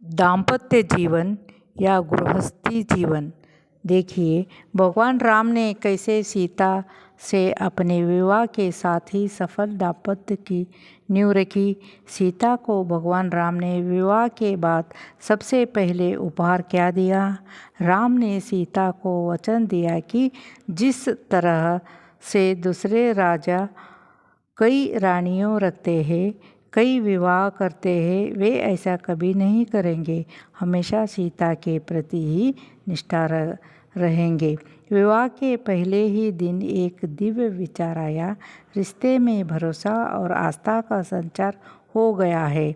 दाम्पत्य जीवन या गृहस्थी जीवन। देखिए भगवान राम ने कैसे सीता से अपने विवाह के साथ ही सफल दाम्पत्य की नींव रखी। सीता को भगवान राम ने विवाह के बाद सबसे पहले उपहार क्या दिया? राम ने सीता को वचन दिया कि जिस तरह से दूसरे राजा कई रानियों रखते हैं, कई विवाह करते हैं, वे ऐसा कभी नहीं करेंगे। हमेशा सीता के प्रति ही निष्ठा रहेंगे। विवाह के पहले ही दिन एक दिव्य विचार आया। रिश्ते में भरोसा और आस्था का संचार हो गया है।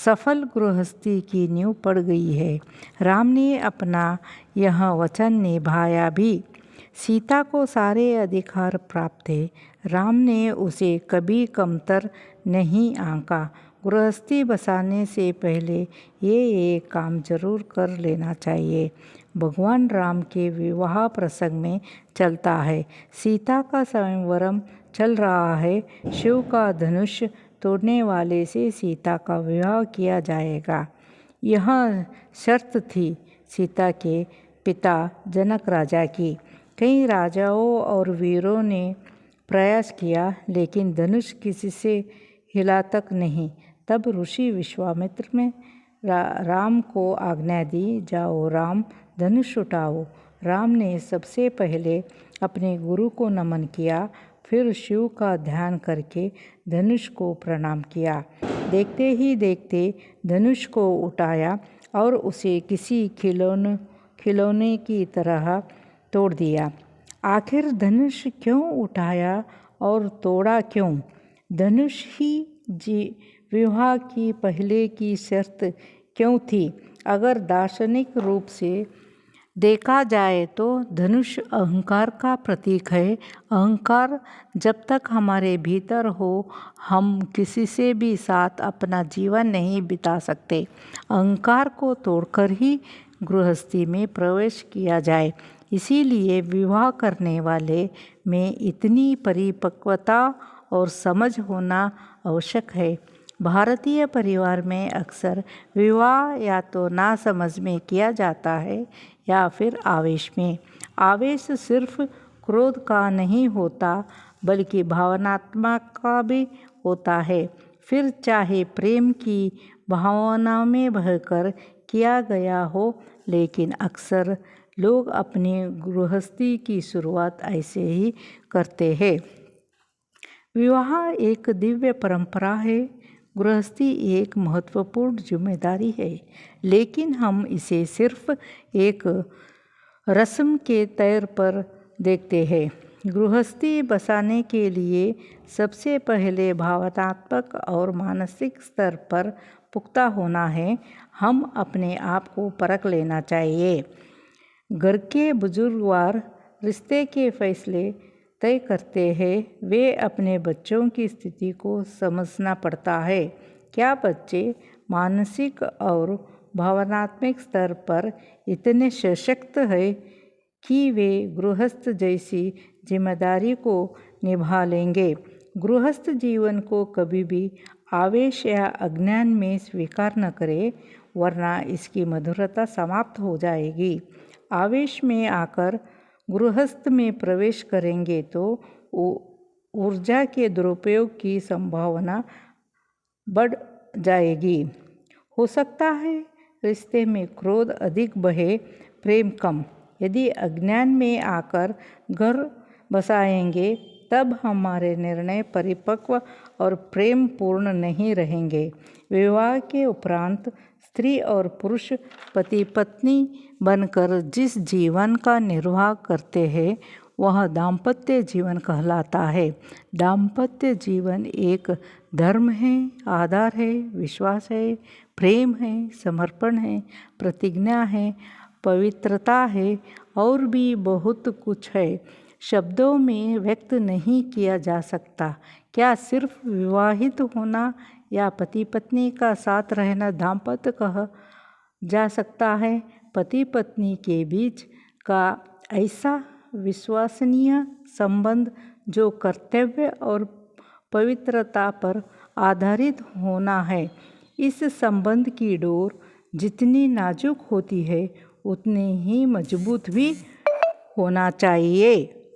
सफल गृहस्थी की नींव पड़ गई है। राम ने अपना यह वचन निभाया भी। सीता को सारे अधिकार प्राप्त थे। राम ने उसे कभी कमतर नहीं आंका। गृहस्थी बसाने से पहले ये एक काम जरूर कर लेना चाहिए। भगवान राम के विवाह प्रसंग में चलता है। सीता का स्वयंवरम चल रहा है। शिव का धनुष तोड़ने वाले से सीता का विवाह किया जाएगा, यह शर्त थी सीता के पिता जनक राजा की। कई राजाओं और वीरों ने प्रयास किया, लेकिन धनुष किसी से हिला तक नहीं। तब ऋषि विश्वामित्र ने राम को आज्ञा दी, जाओ राम, धनुष उठाओ। राम ने सबसे पहले अपने गुरु को नमन किया, फिर शिव का ध्यान करके धनुष को प्रणाम किया। देखते ही देखते धनुष को उठाया और उसे किसी खिलौने की तरह तोड़ दिया। आखिर धनुष क्यों उठाया और तोड़ा क्यों? धनुष ही विवाह की पहले की शर्त क्यों थी? अगर दार्शनिक रूप से देखा जाए तो धनुष अहंकार का प्रतीक है। अहंकार जब तक हमारे भीतर हो, हम किसी से भी साथ अपना जीवन नहीं बिता सकते। अहंकार को तोड़कर ही गृहस्थी में प्रवेश किया जाए। इसीलिए विवाह करने वाले में इतनी परिपक्वता और समझ होना आवश्यक है। भारतीय परिवार में अक्सर विवाह या तो नासमझ में किया जाता है या फिर आवेश में। आवेश सिर्फ क्रोध का नहीं होता, बल्कि भावनात्मक का भी होता है। फिर चाहे प्रेम की भावना में बहकर किया गया हो, लेकिन अक्सर लोग अपनी गृहस्थी की शुरुआत ऐसे ही करते हैं। विवाह एक दिव्य परंपरा है। गृहस्थी एक महत्वपूर्ण जिम्मेदारी है, लेकिन हम इसे सिर्फ एक रस्म के तौर पर देखते हैं। गृहस्थी बसाने के लिए सबसे पहले भावनात्मक और मानसिक स्तर पर पुख्ता होना है। हम अपने आप को परख लेना चाहिए। घर के बुजुर्गवार रिश्ते के फैसले तय करते हैं। वे अपने बच्चों की स्थिति को समझना पड़ता है। क्या बच्चे मानसिक और भावनात्मक स्तर पर इतने सशक्त हैं कि वे गृहस्थ जैसी जिम्मेदारी को निभा लेंगे? गृहस्थ जीवन को कभी भी आवेश या अज्ञान में स्वीकार न करें, वरना इसकी मधुरता समाप्त हो जाएगी। आवेश में आकर गृहस्थ में प्रवेश करेंगे तो ऊर्जा के दुरुपयोग की संभावना बढ़ जाएगी। हो सकता है रिश्ते में क्रोध अधिक बहे, प्रेम कम। यदि अज्ञान में आकर घर बसाएंगे, तब हमारे निर्णय परिपक्व और प्रेम पूर्ण नहीं रहेंगे। विवाह के उपरांत स्त्री और पुरुष पति पत्नी बनकर जिस जीवन का निर्वाह करते हैं, वह दाम्पत्य जीवन कहलाता है। दाम्पत्य जीवन एक धर्म है, आधार है, विश्वास है, प्रेम है, समर्पण है, प्रतिज्ञा है, पवित्रता है और भी बहुत कुछ है। शब्दों में व्यक्त नहीं किया जा सकता। क्या सिर्फ विवाहित होना या पति पत्नी का साथ रहना दाम्पत्य कहा जा सकता है? पति पत्नी के बीच का ऐसा विश्वसनीय संबंध जो कर्तव्य और पवित्रता पर आधारित होना है। इस संबंध की डोर जितनी नाजुक होती है उतनी ही मजबूत भी होना चाहिए।